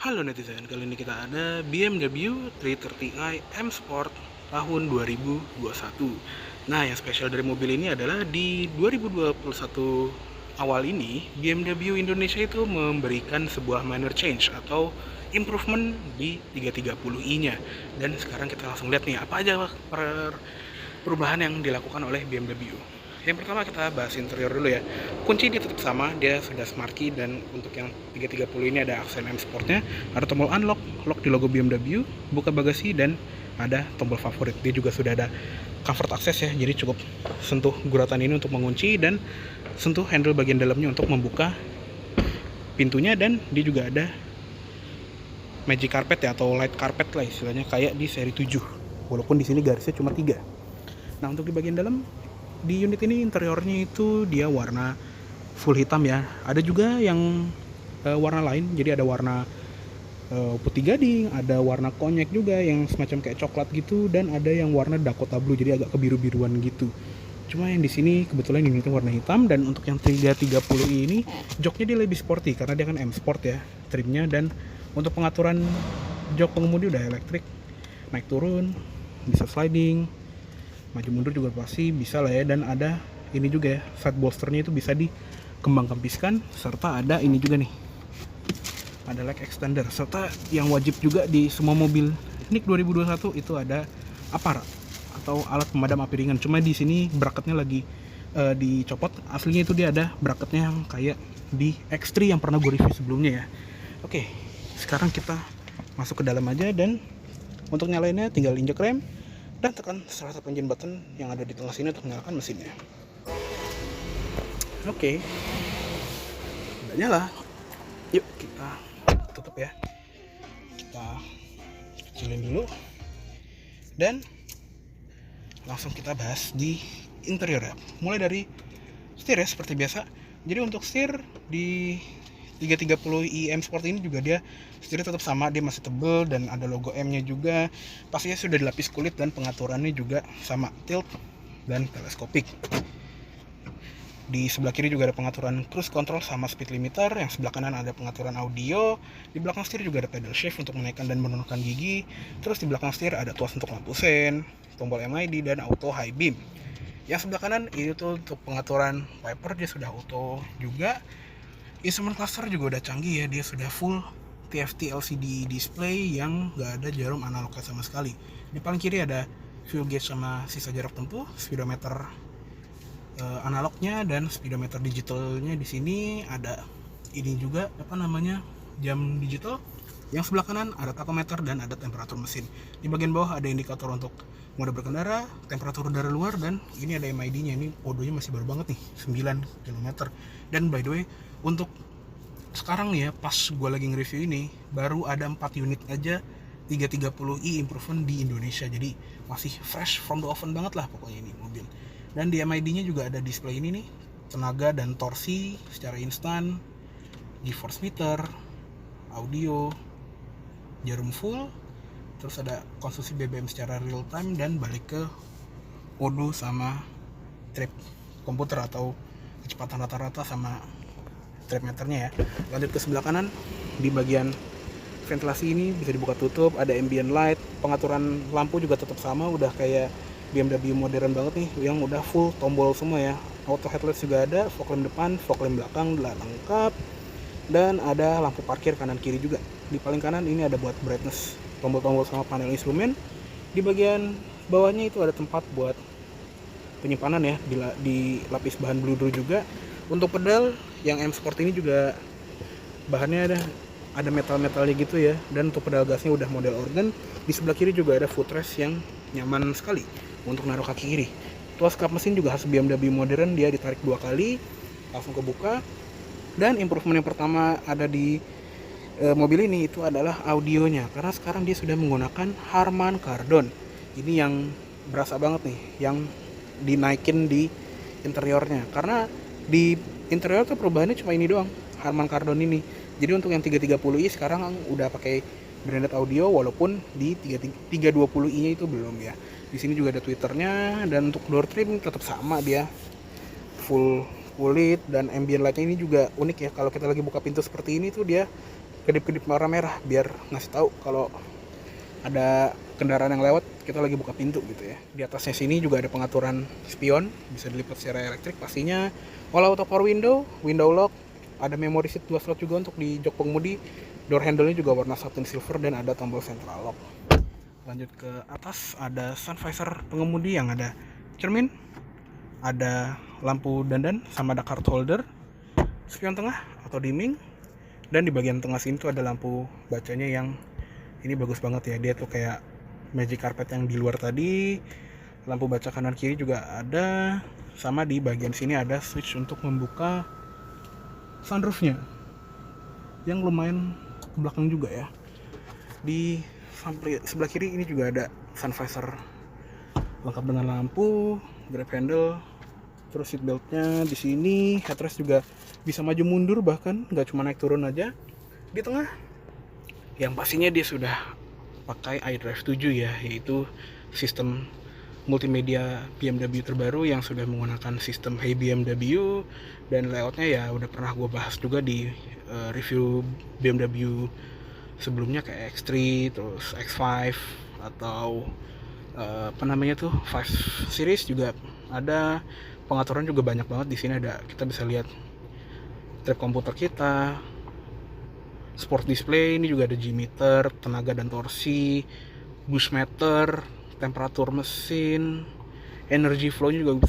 Halo netizen, kali ini kita ada BMW 330i M Sport tahun 2021. Nah, yang spesial dari mobil ini adalah di 2021 awal ini BMW Indonesia itu memberikan sebuah minor change atau improvement di 330i-nya. Dan sekarang kita langsung lihat nih apa aja perubahan yang dilakukan oleh BMW. Yang pertama kita bahas interior dulu ya. Kunci dia tetap sama, dia sudah smart key, dan untuk yang 330 ini ada aksen M Sportnya, ada tombol unlock, lock di logo BMW, buka bagasi, dan ada tombol favorit. Dia juga sudah ada comfort access ya, jadi cukup sentuh guratan ini untuk mengunci dan sentuh handle bagian dalamnya untuk membuka pintunya, dan dia juga ada magic carpet ya, atau light carpet lah istilahnya, kayak di seri 7. Walaupun di sini garisnya cuma 3. Nah, untuk di bagian dalam di unit ini interiornya itu dia warna full hitam ya. Ada juga yang warna lain, jadi ada warna putih gading, ada warna konyek juga yang semacam kayak coklat gitu, dan ada yang warna Dakota Blue, jadi agak kebiru-biruan gitu. Cuma yang di sini kebetulan unitnya warna hitam, dan untuk yang 330i ini joknya dia lebih sporty karena dia kan M Sport ya trimnya, dan untuk pengaturan jok pengemudi udah elektrik, naik turun, bisa sliding, maju mundur juga pasti bisa lah ya. Dan ada ini juga ya, side bolsternya itu bisa dikembang kempiskan, serta ada ini juga nih, ada leg extender, serta yang wajib juga di semua mobil NIK 2021 itu ada APARA atau alat pemadam api ringan. Cuma di sini bracketnya lagi dicopot, aslinya itu dia ada bracketnya yang kayak di X3 yang pernah gue review sebelumnya ya. Oke, sekarang kita masuk ke dalam aja, dan untuk nyalainnya tinggal injek rem dan tekan salah satu engine button yang ada di tengah sini untuk menyalakan mesinnya. Oke, udah nyala. Yuk kita tutup ya. Kita kecilin dulu dan langsung kita bahas di interior ya. Mulai dari setir ya, seperti biasa. Jadi untuk setir di 330i M Sport ini juga dia setirnya tetap sama, dia masih tebel dan ada logo M nya juga. Pastinya sudah dilapis kulit dan pengaturannya juga sama, tilt dan teleskopik. Di sebelah kiri juga ada pengaturan cruise control sama speed limiter. Yang sebelah kanan ada pengaturan audio. Di belakang setir juga ada pedal shift untuk menaikkan dan menurunkan gigi. Terus di belakang setir ada tuas untuk lampu sen, tombol MID, dan auto high beam. Yang sebelah kanan itu untuk pengaturan wiper, dia sudah auto juga. Instrument cluster juga udah canggih ya, dia sudah full TFT LCD display yang gak ada jarum analognya sama sekali. Di paling kiri ada fuel gauge sama sisa jarak tempuh, speedometer analognya, dan speedometer digitalnya. Di sini ada ini juga apa namanya, jam digital. Yang sebelah kanan ada tachometer dan ada temperatur mesin. Di bagian bawah ada indikator untuk mode berkendara, temperatur udara luar, dan ini ada MID-nya. Ini odonya masih baru banget nih, 9 km. Dan by the way, untuk sekarang nih ya, pas gue lagi nge-review ini, baru ada 4 unit aja 330i improvement di Indonesia. Jadi masih fresh from the oven banget lah pokoknya ini mobil. Dan di MID-nya juga ada display ini nih, tenaga dan torsi secara instan, G-force meter, audio, jarum full, terus ada konsumsi BBM secara real time, dan balik ke odo sama trip komputer atau kecepatan rata-rata sama trip meternya ya. Lanjut ke sebelah kanan, di bagian ventilasi ini bisa dibuka tutup, ada ambient light, pengaturan lampu juga tetap sama, udah kayak BMW modern banget nih, yang udah full tombol semua ya. Auto headlights juga ada, fog lamp depan, fog lamp belakang udah lengkap, dan ada lampu parkir kanan kiri juga. Di paling kanan ini ada buat brightness, tombol-tombol sama panel instrumen. Di bagian bawahnya itu ada tempat buat penyimpanan ya, di lapis bahan bludru juga. Untuk pedal yang M Sport ini juga bahannya ada metal-metalnya gitu ya, dan untuk pedal gasnya udah model organ. Di sebelah kiri juga ada footrest yang nyaman sekali untuk naruh kaki kiri. Tuas kap mesin juga khas BMW modern, dia ditarik 2 kali langsung kebuka. Dan improvement yang pertama ada di mobil ini itu adalah audionya, karena sekarang dia sudah menggunakan Harman Kardon. Ini yang berasa banget nih, yang dinaikin di interiornya, karena di interior tuh perubahannya cuma ini doang, Harman Kardon ini. Jadi untuk yang 330i sekarang udah pakai branded audio, walaupun di 320i nya itu belum ya. Di sini juga ada tweeternya, dan untuk door trim tetap sama, dia full kulit, dan ambient lightnya ini juga unik ya. Kalau kita lagi buka pintu seperti ini tuh dia kedip-kedip warna merah biar ngasih tahu kalau ada kendaraan yang lewat, kita lagi buka pintu gitu ya. Di atasnya sini juga ada pengaturan spion, bisa dilipat secara elektrik pastinya. All auto power window, window lock, ada memory seat 2 slot juga untuk di jok pengemudi. Door handle-nya juga warna satin silver dan ada tombol central lock. Lanjut ke atas, ada sun visor pengemudi yang ada cermin, ada lampu dandan sama ada card holder, spion tengah atau dimming, dan di bagian tengah sini tuh ada lampu bacanya yang ini bagus banget ya. Dia tuh kayak magic carpet yang di luar tadi. Lampu baca kanan kiri juga ada, sama di bagian sini ada switch untuk membuka sunroofnya yang lumayan ke belakang juga ya. Di sebelah kiri ini juga ada sun visor lengkap dengan lampu, grab handle, terus seat beltnya di sini. Headrest juga bisa maju mundur, bahkan nggak cuma naik turun aja. Di tengah yang pastinya dia sudah pakai iDrive 7 ya, yaitu sistem multimedia BMW terbaru yang sudah menggunakan sistem Hey BMW, dan layoutnya ya udah pernah gue bahas juga di review BMW sebelumnya kayak X3, terus X5 atau apa namanya tuh 5 series juga ada. Pengaturan juga banyak banget di sini. Ada, kita bisa lihat trip komputer kita, sport display, ini juga ada G-meter, tenaga dan torsi, boost meter, temperatur mesin, energy flow juga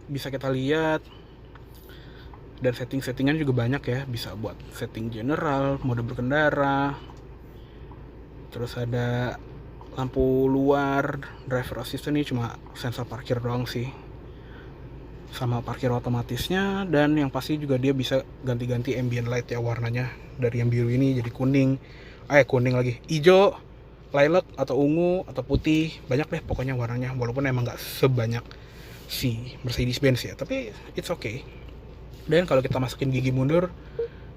bisa kita lihat. Dan settingan juga banyak ya, bisa buat setting general, mode berkendara. Terus ada lampu luar, driver assistant, ini cuma sensor parkir doang sih, sama parkir otomatisnya. Dan yang pasti juga dia bisa ganti-ganti ambient light ya, warnanya dari yang biru ini jadi kuning, kuning lagi, hijau, lilac atau ungu atau putih, banyak deh pokoknya warnanya. Walaupun emang nggak sebanyak si Mercedes-Benz ya, tapi it's okay. Dan kalau kita masukin gigi mundur,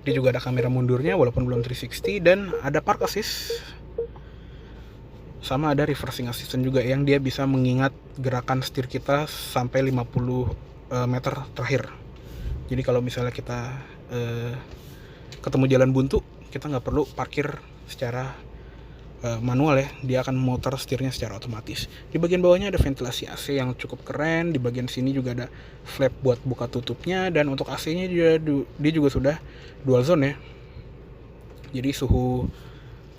dia juga ada kamera mundurnya walaupun belum 360, dan ada park assist sama ada reversing assistant juga yang dia bisa mengingat gerakan setir kita sampai 50 meter terakhir. Jadi kalau misalnya kita ketemu jalan buntu, kita nggak perlu parkir secara manual ya, dia akan motor setirnya secara otomatis. Di bagian bawahnya ada ventilasi AC yang cukup keren. Di bagian sini juga ada flap buat buka tutupnya, dan untuk AC-nya dia juga sudah dual zone ya. Jadi suhu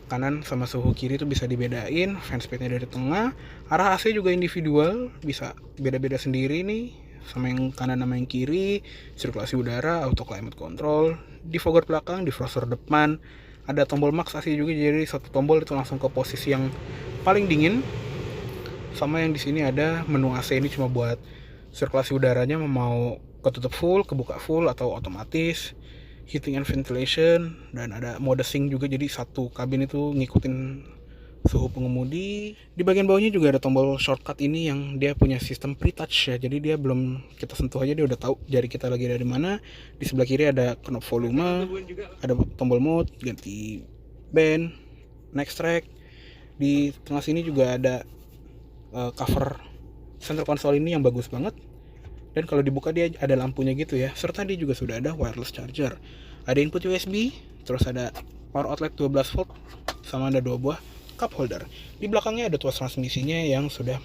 kanan sama suhu kiri itu bisa dibedain. Fan speednya dari tengah. Arah AC juga individual, bisa beda-beda sendiri nih, sama yang kanan sama yang kiri. Sirkulasi udara, auto climate control, defogger belakang, defroster depan. Ada tombol max AC juga, jadi satu tombol itu langsung ke posisi yang paling dingin. Sama yang di sini ada menu AC, ini cuma buat sirkulasi udaranya mau ketutup full, kebuka full atau otomatis, heating and ventilation, dan ada mode sync juga, jadi satu kabin itu ngikutin suhu pengemudi. Di bagian bawahnya juga ada tombol shortcut ini yang dia punya sistem pre-touch ya, jadi dia belum kita sentuh aja dia udah tahu jari kita lagi ada di mana. Di sebelah kiri ada knob volume, ada tombol mode, ganti band, next track. Di tengah sini juga ada cover center console ini yang bagus banget, dan kalau dibuka dia ada lampunya gitu ya, serta dia juga sudah ada wireless charger, ada input USB, terus ada power outlet 12 volt, sama ada 2 buah cup holder. Di belakangnya ada tuas transmisinya yang sudah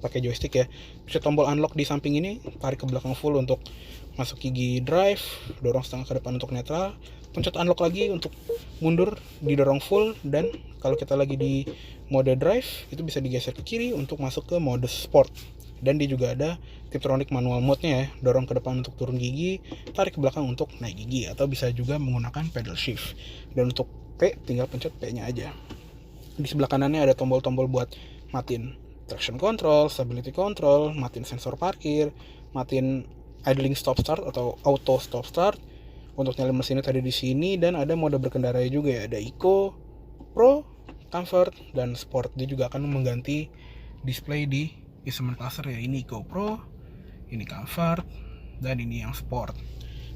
pakai joystick ya. Bisa tombol unlock di samping ini, tarik ke belakang full untuk masuk gigi drive, dorong setengah ke depan untuk netral, pencet unlock lagi untuk mundur, didorong full. Dan kalau kita lagi di mode drive itu bisa digeser ke kiri untuk masuk ke mode sport. Dan dia juga ada Tiptronic manual mode-nya ya, dorong ke depan untuk turun gigi, tarik ke belakang untuk naik gigi, atau bisa juga menggunakan pedal shift. Dan untuk P tinggal pencet P-nya aja. Di sebelah kanannya ada tombol-tombol buat matiin traction control, stability control, matiin sensor parkir, matiin idling stop start atau auto stop start. Untuk nyalain mesinnya tadi di sini, dan ada mode berkendara juga ya, ada Eco, Pro, Comfort, dan Sport. Dia juga akan mengganti display di instrument cluster ya, ini Eco Pro, ini Comfort, dan ini yang Sport.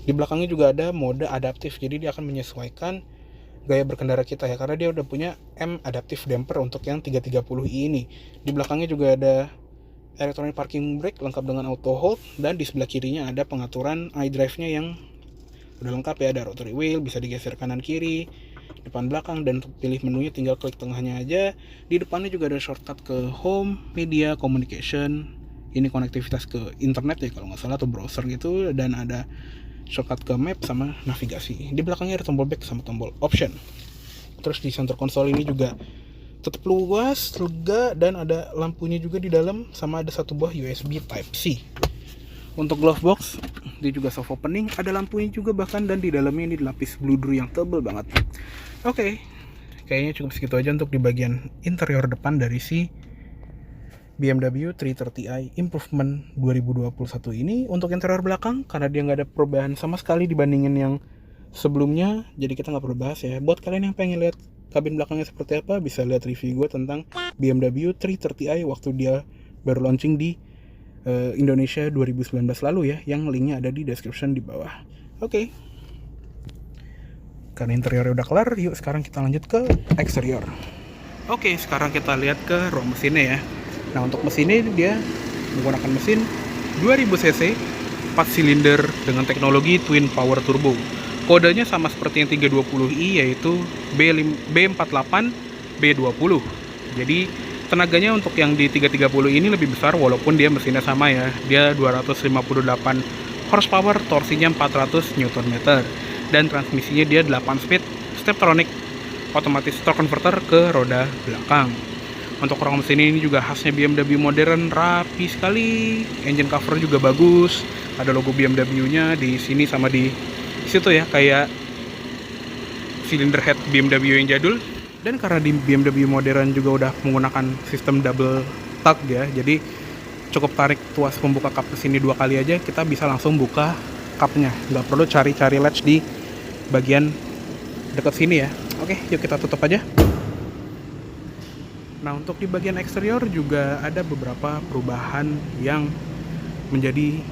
Di belakangnya juga ada mode adaptif, jadi dia akan menyesuaikan gaya berkendara kita ya, karena dia udah punya M adaptive damper untuk yang 330i ini. Di belakangnya juga ada electronic parking brake lengkap dengan auto hold, dan di sebelah kirinya ada pengaturan iDrive-nya yang udah lengkap ya, ada rotary wheel, bisa digeser kanan kiri, depan belakang, dan untuk pilih menunya tinggal klik tengahnya aja. Di depannya juga ada shortcut ke home, media, communication, ini konektivitas ke internet ya kalau nggak salah, atau browser gitu, dan ada shortcut ke map sama navigasi. Di belakangnya ada tombol back sama tombol option. Terus di center console ini juga tetap luas, lega, dan ada lampunya juga di dalam, sama ada satu buah USB Type-C. Untuk glove box, dia juga soft opening, ada lampunya juga bahkan, dan di dalamnya ini dilapis bludru yang tebal banget. Oke, kayaknya cukup segitu aja untuk di bagian interior depan dari si BMW 330i Improvement 2021 ini. Untuk interior belakang, karena dia nggak ada perubahan sama sekali dibandingin yang sebelumnya, jadi kita nggak perlu bahas ya. Buat kalian yang pengen lihat kabin belakangnya seperti apa, bisa lihat review gue tentang BMW 330i waktu dia baru launching di Indonesia 2019 lalu ya, yang linknya ada di description di bawah. Oke. Karena interiornya udah kelar, yuk sekarang kita lanjut ke eksterior. Oke, sekarang kita lihat ke ruang mesinnya ya. Nah, untuk mesinnya dia menggunakan mesin 2000 cc 4 silinder dengan teknologi twin power turbo. Kodenya sama seperti yang 320i, yaitu B48 B20. Jadi tenaganya untuk yang di 330 ini lebih besar, walaupun dia mesinnya sama ya. Dia 258 horsepower, torsinya 400 Nm, dan transmisinya dia 8 speed Steptronic otomatis torque converter ke roda belakang. Untuk ruang mesin ini juga khasnya BMW modern, rapi sekali. Engine cover juga bagus, ada logo BMW-nya di sini sama di situ ya, kayak cylinder head BMW yang jadul. Dan karena di BMW modern juga udah menggunakan sistem double tug ya, jadi cukup tarik tuas pembuka kap kesini 2 kali aja, kita bisa langsung buka kapnya, nggak perlu cari-cari latch di bagian dekat sini ya. Oke, yuk kita tutup aja. Nah, untuk di bagian eksterior juga ada beberapa perubahan yang menjadi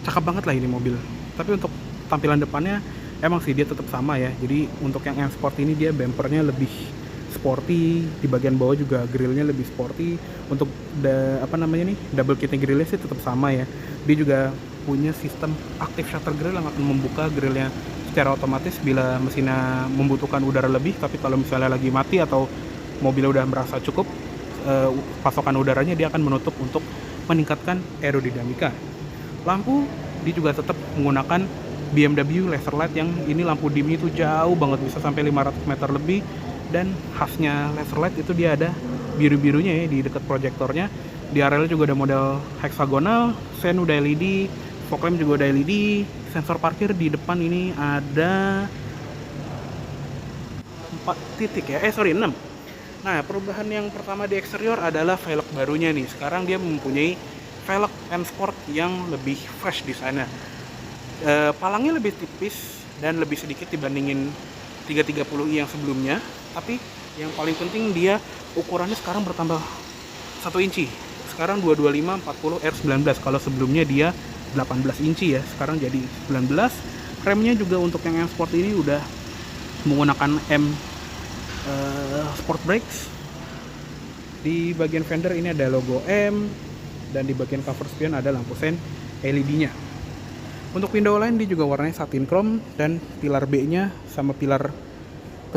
cakep banget lah ini mobil. Tapi untuk tampilan depannya emang sih dia tetap sama ya. Jadi untuk yang M Sport ini dia bumpernya lebih sporty, di bagian bawah juga grillnya lebih sporty. Untuk double kitnya grillnya sih tetap sama ya. Dia juga punya sistem active shutter grill yang akan membuka grillnya secara otomatis bila mesinnya membutuhkan udara lebih. Tapi kalau misalnya lagi mati atau mobilnya udah merasa cukup pasokan udaranya, dia akan menutup untuk meningkatkan aerodinamika. Lampu dia juga tetap menggunakan BMW laser light, yang ini lampu dimnya itu jauh banget, bisa sampai 500 meter lebih. Dan khasnya laser light itu dia ada biru-birunya ya di dekat proyektornya. Di area juga ada model heksagonal, sen udah LED, fog lamp juga udah LED. Sensor parkir di depan ini ada 4 titik ya, 6. Nah, perubahan yang pertama di eksterior adalah velg barunya nih. Sekarang dia mempunyai velg M Sport yang lebih fresh desainnya. Palangnya lebih tipis dan lebih sedikit dibandingin 330i yang sebelumnya. Tapi yang paling penting dia ukurannya sekarang bertambah 1 inci. Sekarang 225/40 R19. Kalau sebelumnya dia 18 inci ya, sekarang jadi 19. Remnya juga untuk yang M Sport ini udah menggunakan Sport Brakes. Di bagian fender ini ada logo M, dan di bagian cover spion ada lampu sen LED-nya. Untuk window line dia juga warnanya satin chrome, dan pilar B-nya sama pilar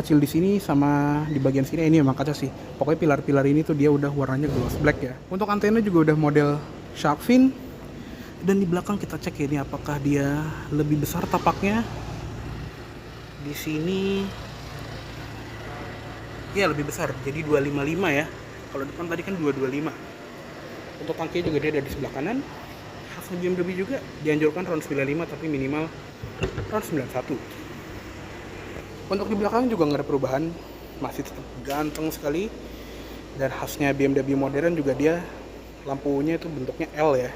kecil di sini sama di bagian sini ini memang kaca sih. Pokoknya pilar-pilar ini tuh dia udah warnanya gloss black ya. Untuk antena juga udah model shark fin. Dan di belakang kita cek ini apakah dia lebih besar tapaknya. Di sini ya lebih besar, jadi 255 ya. Kalau depan tadi kan 225. Untuk tangki juga dia ada di sebelah kanan. Khasnya BMW juga dianjurkan round 95, tapi minimal round 91. Untuk di belakang juga nggak ada perubahan, masih tetap ganteng sekali. Dan khasnya BMW modern juga dia lampunya itu bentuknya L ya.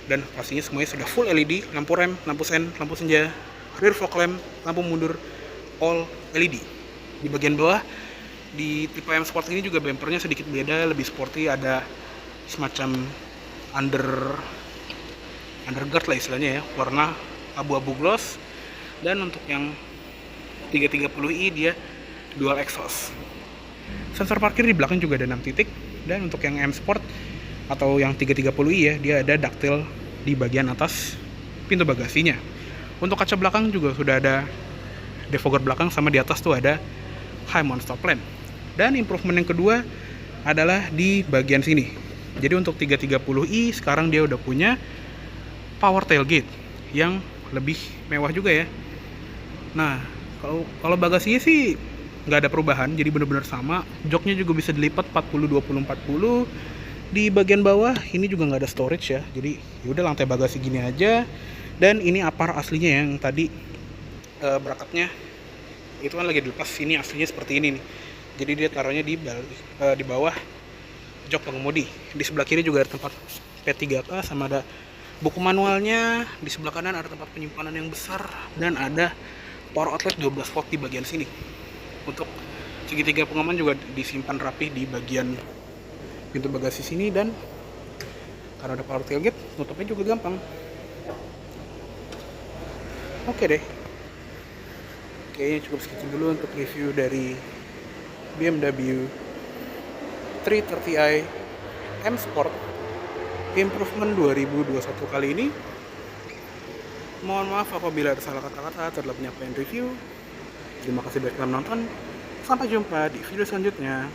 Dan pastinya semuanya sudah full LED, lampu rem, lampu sen, lampu senja, rear fog lamp, lampu mundur, all LED. Di bagian bawah di tipe M Sport ini juga bumpernya sedikit beda, lebih sporty, ada semacam underguard lah istilahnya ya, warna abu-abu gloss. Dan untuk yang 330i dia dual exhaust. Sensor parkir di belakang juga ada 6 titik. Dan untuk yang M Sport atau yang 330i ya, dia ada ductile di bagian atas pintu bagasinya. Untuk kaca belakang juga sudah ada defogger belakang, sama di atas tuh ada high mount stop lamp. Dan improvement yang kedua adalah di bagian sini. Jadi untuk 330i sekarang dia udah punya power tailgate yang lebih mewah juga ya. Nah, kalau bagasinya sih nggak ada perubahan, jadi bener-bener sama. Joknya juga bisa dilipat 40 20 40. Di bagian bawah ini juga nggak ada storage ya. Jadi udah lantai bagasi gini aja. Dan ini apar aslinya yang tadi bracketnya itu kan lagi dilepas, ini aslinya seperti ini nih. Jadi dia taruhnya di bawah jok pengemudi. Di sebelah kiri juga ada tempat P3K, sama ada buku manualnya. Di sebelah kanan ada tempat penyimpanan yang besar, dan ada power outlet 12 volt di bagian sini. Untuk segitiga pengaman juga disimpan rapi di bagian pintu bagasi sini, dan karena ada power tailgate, nutupnya juga gampang. Oke deh, kayaknya cukup segitu dulu untuk review dari BMW 330i M Sport Improvement 2021 kali ini. Mohon maaf apabila ada salah kata-kata terhadap penyampaian review. Terima kasih sudah menonton. Sampai jumpa di video selanjutnya.